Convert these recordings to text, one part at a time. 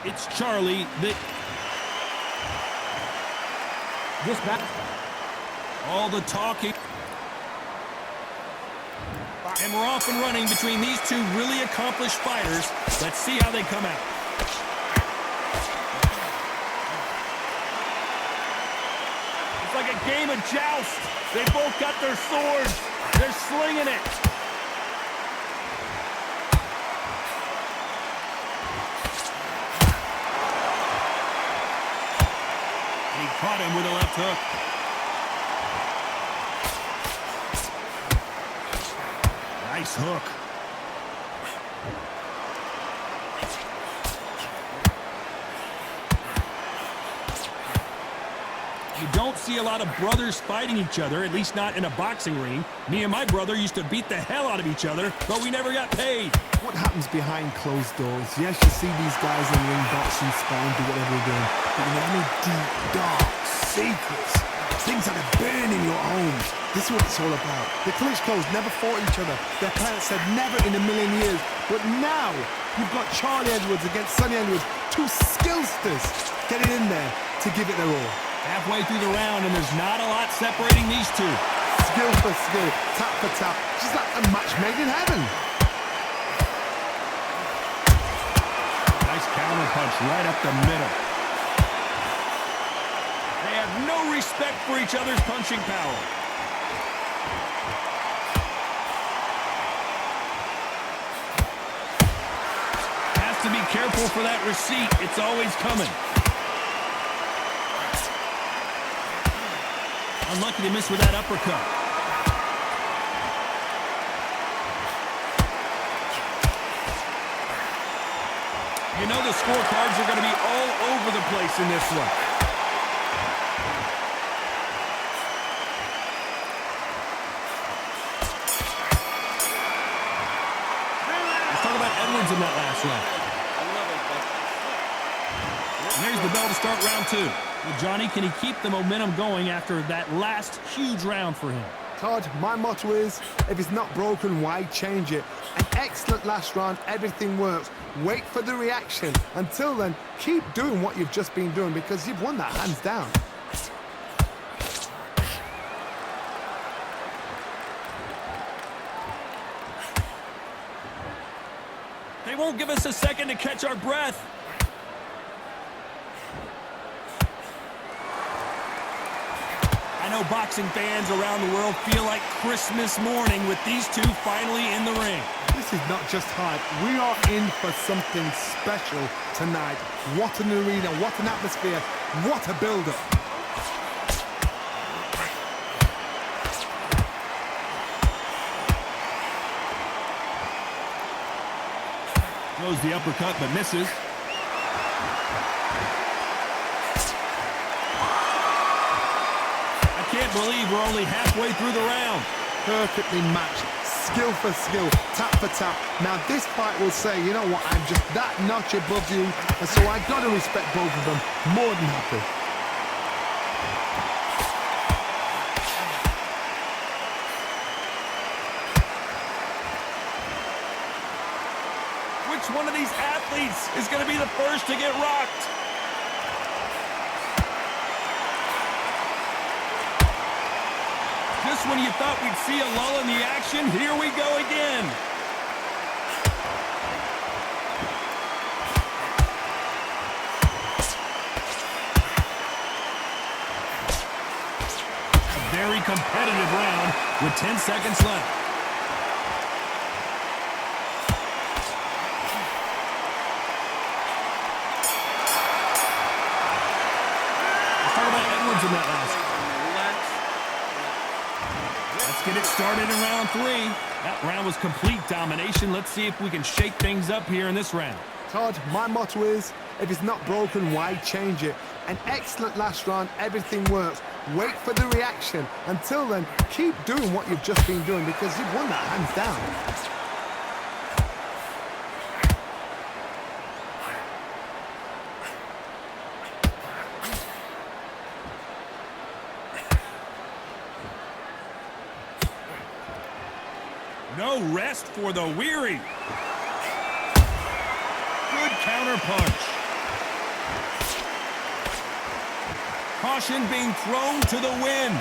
It's Charlie that... This back. All the talking. And we're off and running between these two really accomplished fighters. Let's see how they come out. It's like a game of joust. They both got their swords. They're slinging it. He caught him with a left hook. Nice hook. You don't see a lot of brothers fighting each other, at least not in a boxing ring. Me and my brother used to beat the hell out of each other, but we never got paid. What happens behind closed doors? Yes, you see these guys in ring boxing, sparring, do whatever they're doing. But you know any deep, dark secrets? Things that are burning your homes. This is what it's all about. The Klitschko's never fought each other. Their parents said never in a million years. But now, you've got Charlie Edwards against Sonny Edwards. Two skillsters getting in there to give it their all. Halfway through the round, and there's not a lot separating these two. Skill for skill, tap for tap. Just like a match made in heaven. Nice counter punch right up the middle. They have no respect for each other's punching power. Has to be careful for that receipt. It's always coming. Unlucky to miss with that uppercut. You know the scorecards are going to be all over the place in this one. Let's talk about Edwards in that last round. And there's the bell to start round two. Well, Johnny, can he keep the momentum going after that last huge round for him? Todd, my motto is, if it's not broken, why change it? An excellent last round, everything works. Wait for the reaction. Until then, keep doing what you've just been doing because you've won that hands down. They won't give us a second to catch our breath. I know boxing fans around the world feel like Christmas morning with these two finally in the ring. This is not just hype. We are in for something special tonight. What an arena, what an atmosphere, what a build-up. Throws the uppercut but misses. Can't believe we're only halfway through the round. Perfectly matched, skill for skill, tap for tap. Now this fight will say, you know what, I'm just that notch above you, and so I gotta respect both of them. More than happy. Which one of these athletes is going to be the first to get rocked? Just when you thought we'd see a lull in the action, here we go again. A very competitive round with 10 seconds left. Let's talk about Edwards in that last. Let's get it started in round three. That round was complete domination. Let's see if we can shake things up here in this round. Todd, my motto is, if it's not broken, why change it? An excellent last round, everything works. Wait for the reaction. Until then, keep doing what you've just been doing because you've won that hands down. No rest for the weary. Good counter punch. Caution being thrown to the wind.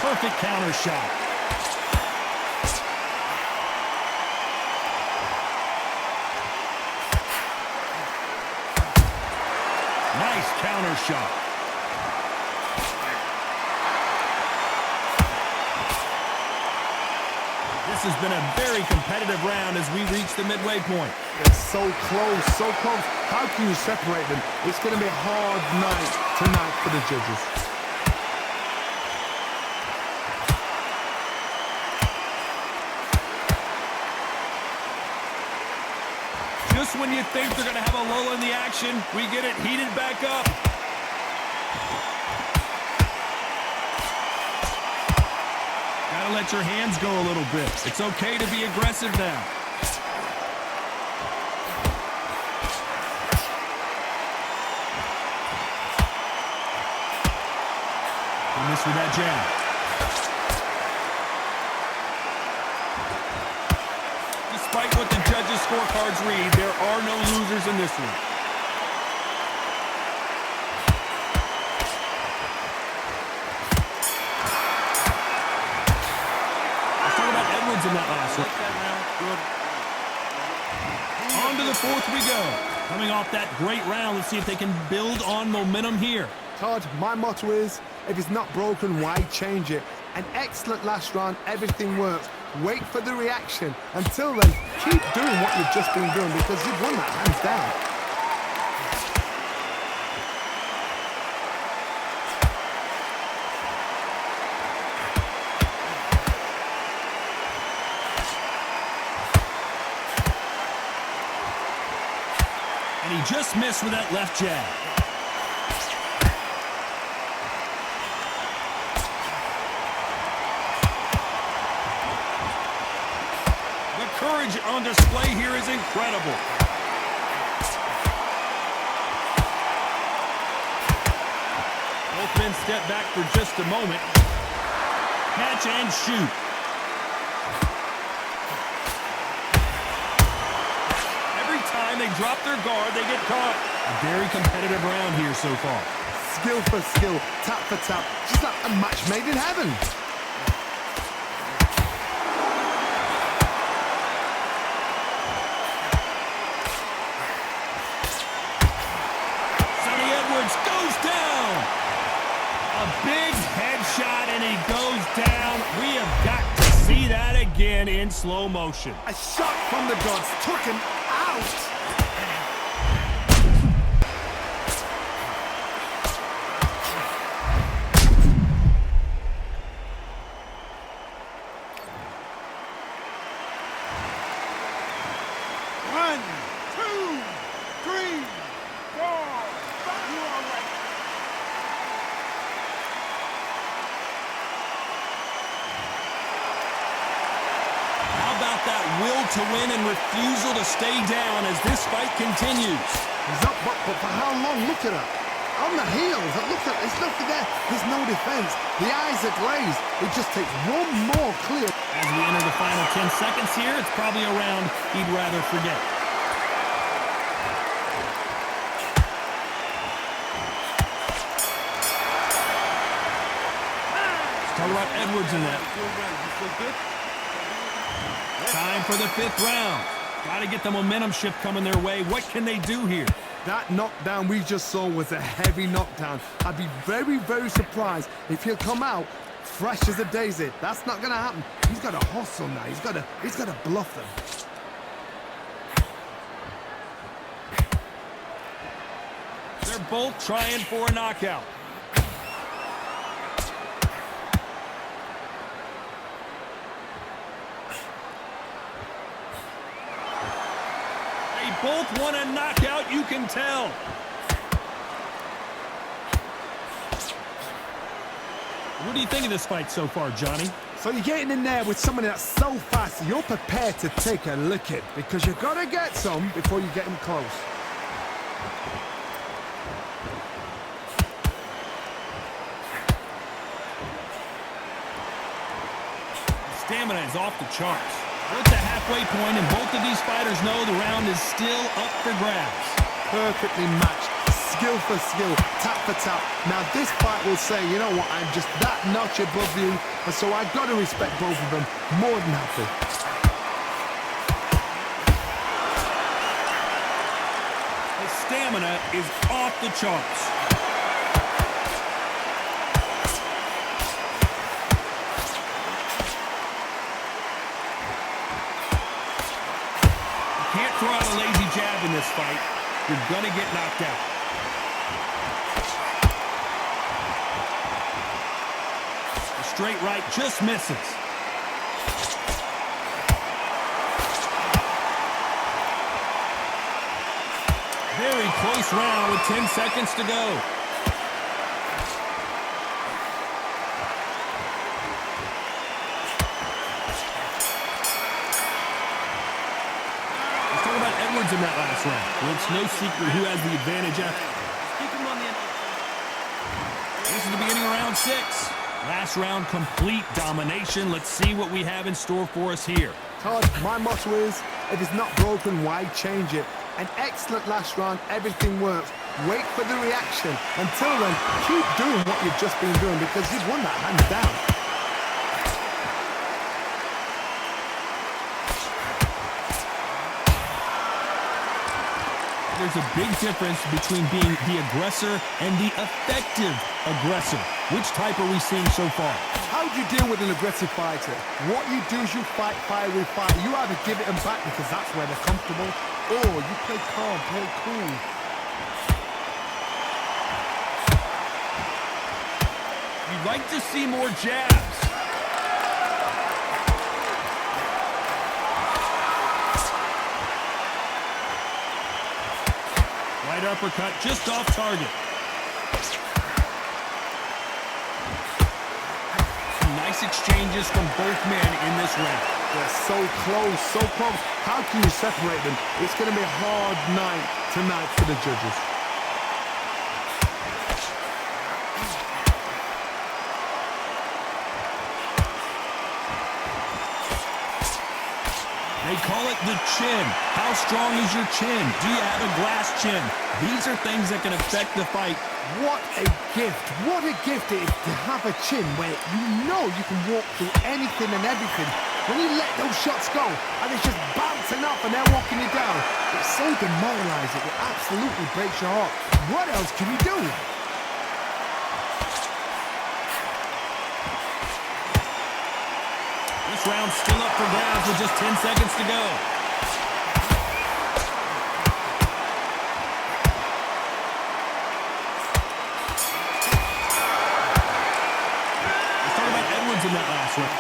Perfect counter shot. Nice counter shot. This has been a very competitive round as we reach the midway point. It's so close, so close. How can you separate them? It's going to be a hard night tonight for the judges. Just when you think they're going to have a lull in the action, we get it heated back up. Gotta let your hands go a little bit. It's okay to be aggressive now. He missed with that jab. Despite what the judges' scorecards read, there are no losers in this one. Let's talk about Edwards in that last one. On to the fourth we go. Coming off that great round, let's see if they can build on momentum here. Todd, my motto is, if it's not broken, why change it? An excellent last round, everything works. Wait for the reaction. Until then, keep doing what you've just been doing because you've won that hands down. And he just missed with that left jab. Courage on display here is incredible. Both men step back for just a moment. Catch and shoot. Every time they drop their guard, they get caught. A very competitive round here so far. Skill for skill, tap for tap, just like a match made in heaven. Goes down. A big headshot and he goes down. We have got to see that again in slow motion. A shot from the gods took him out. 1, 2, 3, 4. That will to win and refusal to stay down as this fight continues. He's up, but for how long? Look at her. On the heels. Look at there's nothing there. There's no defense. The eyes are glazed. It just takes one more clear. As we enter the final 10 seconds here, it's probably a round he'd rather forget. Let's talk about Edwards in that. Time for the fifth round. Got to get the momentum shift coming their way. What can they do here? That knockdown we just saw was a heavy knockdown. I'd be very, very surprised if he'll come out fresh as a daisy. That's not going to happen. He's got to hustle now. He's got to bluff them. They're both trying for a knockout. Both want a knockout, you can tell. What do you think of this fight so far, Johnny? So you're getting in there with somebody that's so fast, you're prepared to take a licking because you've got to get some before you get him close. Stamina is off the charts. We're at the halfway point, and both of these fighters know the round is still up for grabs. Perfectly matched. skill for skill, tap for tap. Now this fight will say, you know what, I'm just that notch above you, and so I've got to respect both of them more than happy. His stamina is off the charts. You can't throw out a lazy jab in this fight. You're gonna get knocked out. The straight right just misses. Very close round with 10 seconds to go. Let's talk about Edwards in that last round. Well, it's no secret who has the advantage after. This is the beginning of round 6. Last round, complete domination. Let's see what we have in store for us here. Todd, my motto is, if it's not broken, why change it? An excellent last round, everything works. Wait for the reaction. Until then, keep doing what you've just been doing because you've won that hands down. There's a big difference between being the aggressor and the effective aggressor. Which type are we seeing so far? How do you deal with an aggressive fighter? What you do is you fight fire with fire. You either give it them back because that's where they're comfortable, or you play calm, play cool. You'd like to see more jabs. Right uppercut just off target. Nice exchanges from both men in this round. They're so close, so close. How can you separate them? It's going to be a hard night tonight for the judges. They call it the chin. How strong is your chin? Do you have a glass chin? These are things that can affect the fight. What a gift. What a gift it is to have a chin where you know you can walk through anything and everything. When you let those shots go and it's just bouncing up and they're walking you down, it's so demoralizing. It absolutely breaks your heart. What else can you do? This round's still up for grabs with just 10 seconds to go. Let's talk about Edwards in that last round.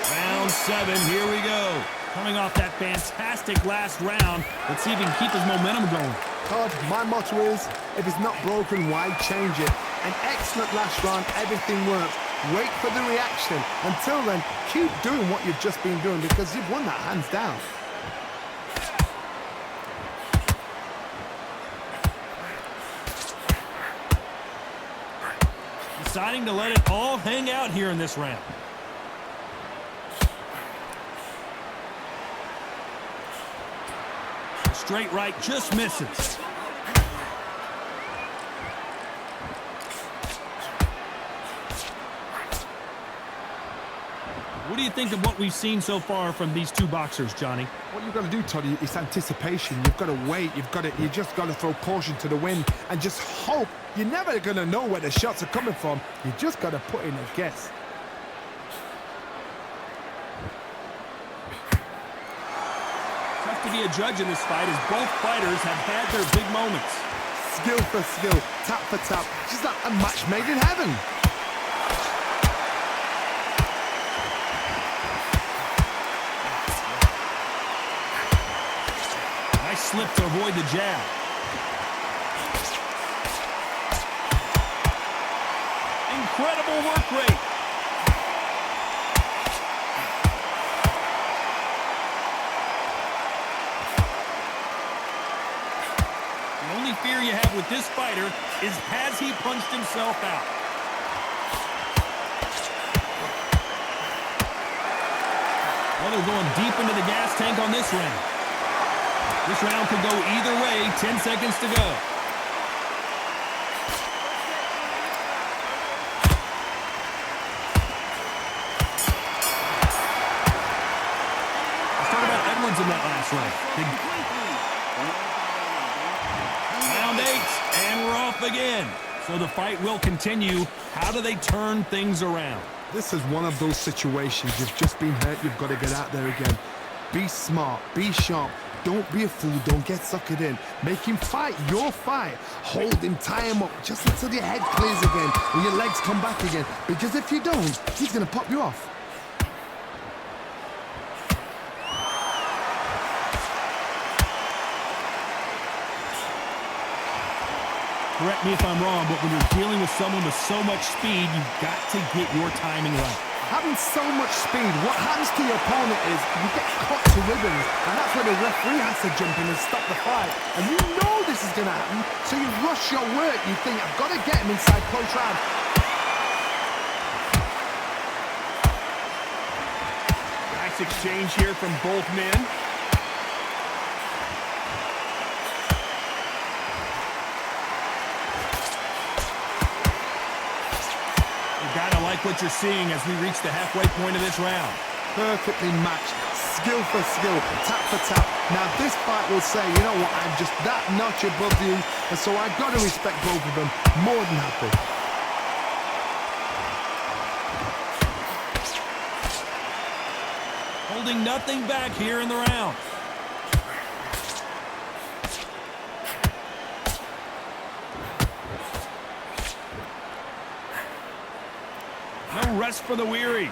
Round 7, here we go. Coming off that fantastic last round, let's see if he can keep his momentum going. Todd, my motto is, if it's not broken, why change it? An excellent last round, everything works. Wait for the reaction. Until then, keep doing what you've just been doing because you've won that hands down. Deciding to let it all hang out here in this round. The straight right just misses. What do you think of what we've seen so far from these two boxers, Johnny? What you've got to do, Toddy, is anticipation. You've got to wait. You just got to throw caution to the wind and just hope. You're never going to know where the shots are coming from. You just got to put in a guess. Tough to be a judge in this fight as both fighters have had their big moments. Skill for skill, tap for tap. She's like a match made in heaven. Nice slip to avoid the jab. Incredible work rate. The only fear you have with this fighter is has he punched himself out? Well, they're going deep into the gas tank on this round. This round could go either way. 10 seconds to go. Let's talk about Edwards in that last round. Round 8, and we're off again. So the fight will continue. How do they turn things around? This is one of those situations. You've just been hurt. You've got to get out there again. Be smart. Be sharp. Don't be a fool. Don't get suckered in. Make him fight your fight. Hold him. Tie him up just until your head clears again and your legs come back again. Because if you don't, he's going to pop you off. Correct me if I'm wrong, but when you're dealing with someone with so much speed, you've got to get your timing right. Having so much speed, what happens to your opponent is you get cut to ribbons, and that's where the referee has to jump in and stop the fight. And you know this is going to happen, so you rush your work. You think, I've got to get him inside close round. Nice exchange here from both men. Gotta like what you're seeing as we reach the halfway point of this round. Perfectly matched, skill for skill, tap for tap. Now this fight will say, you know what, I'm just that notch above you, and so I've got to respect both of them. More than happy. Holding nothing back here in the round. No rest for the weary.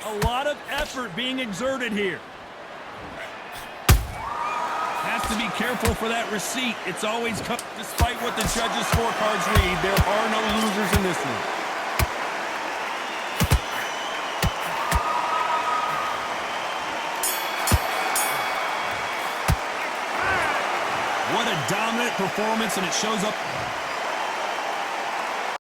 A lot of effort being exerted here. Has to be careful for that receipt. It's always come. Despite what the judges' scorecards read, there are no losers in this one. What a dominant performance, and it shows up.